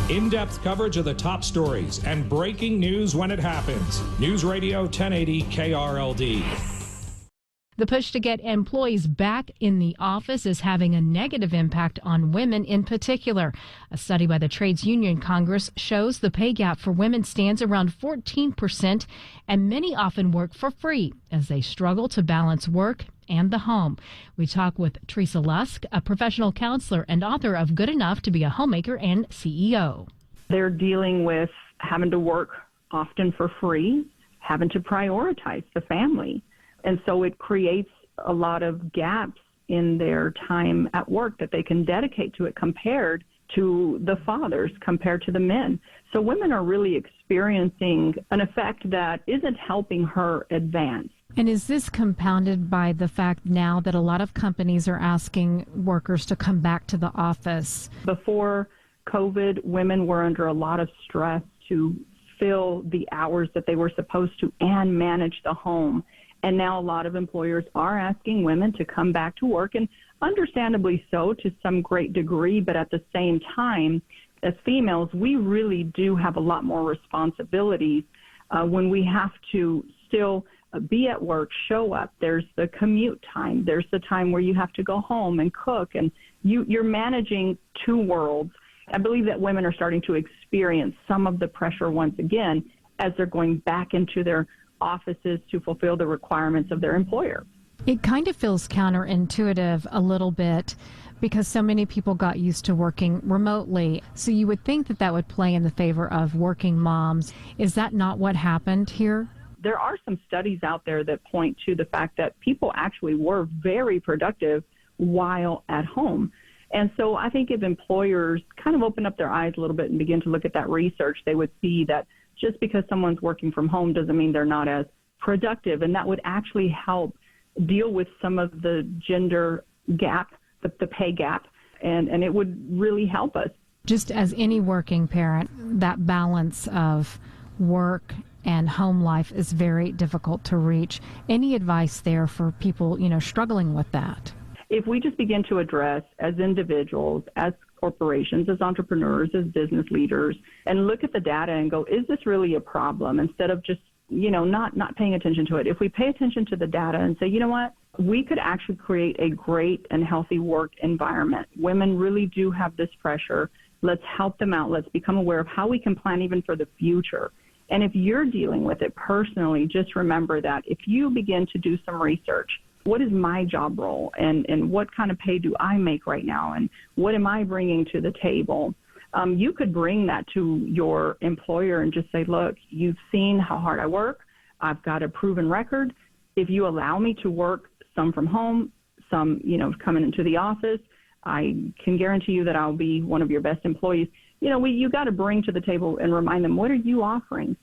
In-depth coverage of the top stories and breaking news when it happens. News Radio 1080 KRLD. The push to get employees back in the office is having a negative impact on women in particular. A study by the Trades Union Congress shows the pay gap for women stands around 14%, and many often work for free as they struggle to balance work and the home. We talk with Teresa Lusk, a professional counselor and author of Good Enough to be a Homemaker and CEO. They're dealing with having to work often for free, having to prioritize the family. And so it creates a lot of gaps in their time at work that they can dedicate to it compared to the fathers, compared to the men. So women are really experiencing an effect that isn't helping her advance. And is this compounded by the fact now that a lot of companies are asking workers to come back to the office? Before COVID, women were under a lot of stress to fill the hours that they were supposed to and manage the home. And now a lot of employers are asking women to come back to work, and understandably so to some great degree, but at the same time, as females, we really do have a lot more responsibilities when we have to still be at work, show up. There's the commute time. There's the time where you have to go home and cook, and you're managing two worlds. I believe that women are starting to experience some of the pressure once again as they're going back into their offices to fulfill the requirements of their employer. It kind of feels counterintuitive a little bit because so many people got used to working remotely. So you would think that that would play in the favor of working moms. Is that not what happened here? There are some studies out there that point to the fact that people actually were very productive while at home. And so I think if employers kind of open up their eyes a little bit and begin to look at that research, they would see that just because someone's working from home doesn't mean they're not as productive. And that would actually help deal with some of the gender gap, the pay gap, and it would really help us. Just as any working parent, that balance of work and home life is very difficult to reach. Any advice there for people, struggling with that? If we just begin to address as individuals, as corporations, as entrepreneurs, as business leaders, and look at the data and go, is this really a problem? Instead of just, not paying attention to it. If we pay attention to the data and say, you know what, we could actually create a great and healthy work environment. Women really do have this pressure. Let's help them out. Let's become aware of how we can plan even for the future. And if you're dealing with it personally, just remember that if you begin to do some research, what is my job role and what kind of pay do I make right now and what am I bringing to the table? You could bring that to your employer and just say, look, you've seen how hard I work. I've got a proven record. If you allow me to work some from home, some, coming into the office, I can guarantee you that I'll be one of your best employees. You got to bring to the table and remind them, what are you offering?